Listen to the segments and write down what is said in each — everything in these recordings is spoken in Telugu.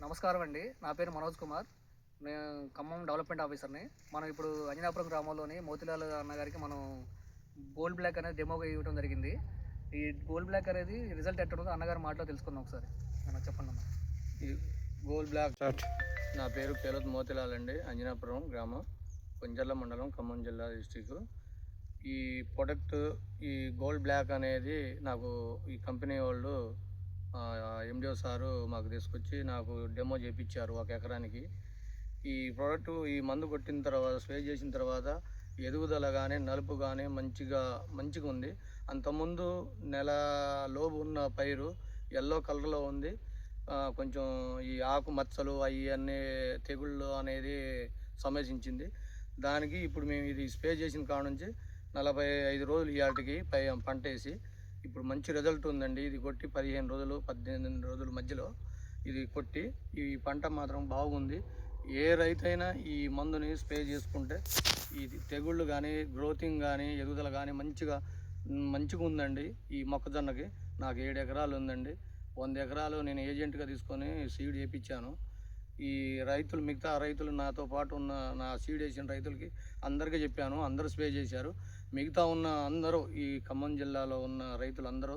నమస్కారం అండి. నా పేరు మనోజ్ కుమార్. నేను ఖమ్మం డెవలప్మెంట్ ఆఫీసర్ని. మనం ఇప్పుడు అంజనాపురం గ్రామంలోని మోతిలాల్ అన్న గారికి మనం గోల్డ్ బ్లాక్ అనేది డెమోగా ఇవ్వడం జరిగింది. ఈ గోల్డ్ బ్లాక్ అనేది రిజల్ట్ ఎట్టుందో అన్నగారి మాటలో తెలుసుకుందాం ఒకసారి. చెప్పండి అన్న. ఈ గోల్డ్ బ్లాక్ నా పేరు కేలోత్ మోతిలాల్ అండి. అంజనాపురం గ్రామం, కొంజర్ల మండలం, ఖమ్మం జిల్లా డిస్టిక్. ఈ ప్రొడక్ట్ ఈ గోల్డ్ బ్లాక్ అనేది నాకు ఈ కంపెనీ వాళ్ళు ఎండిఓ సారు మాకు తీసుకొచ్చి నాకు డెమో చేయించారు 1 ఎకరానికి. ఈ ప్రోడక్ట్ ఈ మందు కొట్టిన తర్వాత స్ప్రే చేసిన తర్వాత ఎదుగుదల కానీ నలుపు కానీ మంచిగా ఉంది. అంతకుముందు నెల లోపు ఉన్న పైరు ఎల్లో కలర్లో ఉంది. కొంచెం ఈ ఆకు మచ్చలు అన్నీ తెగుళ్ళు అనేది సమస్యించింది. దానికి ఇప్పుడు మేము ఇది స్ప్రే చేసిన కాడ నుంచి 45 రోజులు ఇవాటికి పంట వేసి ఇప్పుడు మంచి రిజల్ట్ ఉందండి. ఇది కొట్టి 15 రోజులు 18 రోజుల మధ్యలో ఇది కొట్టి ఈ పంట మాత్రం బాగుంది. ఏ రైతైనా ఈ మందుని స్ప్రే చేసుకుంటే ఇది తెగుళ్ళు కానీ గ్రోతింగ్ కానీ ఎదుగుదల కానీ మంచిగా ఉందండి. ఈ మొక్కజొన్నకి నాకు 7 ఎకరాలు ఉందండి. 100 ఎకరాలు నేను ఏజెంట్గా తీసుకొని సీడ్ వేయించాను. ఈ రైతులు మిగతా రైతులు నాతో పాటు ఉన్న నా సీడ్ వేసిన రైతులకి అందరికీ చెప్పాను. అందరూ స్ప్రే చేశారు. మిగతా ఉన్న అందరూ ఈ ఖమ్మం జిల్లాలో ఉన్న రైతులందరూ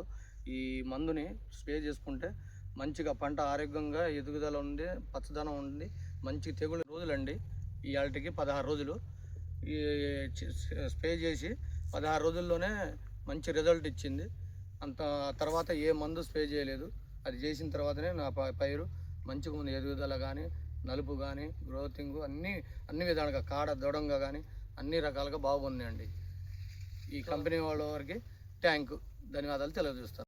ఈ మందుని స్ప్రే చేసుకుంటే మంచిగా పంట ఆరోగ్యంగా ఎదుగుదల ఉంది, పచ్చదనం ఉంది, మంచి తెగులు రోజులండి. ఇవాళకి 16 రోజులు ఈ స్ప్రే చేసి 16 రోజుల్లోనే మంచి రిజల్ట్ ఇచ్చింది. అంత తర్వాత ఏ మందు స్ప్రే చేయలేదు. అది చేసిన తర్వాతనే నా పైరు మంచిగా ఉంది. ఎదుగుదల కానీ నలుపు కానీ గ్రోతింగ్ అన్ని విధాలుగా కాడ దృఢంగా కానీ అన్ని రకాలుగా బాగున్నాయండి. ఈ కంపెనీ వాళ్ళ వారికి ధన్యవాదాలు తెలియజేస్తాను.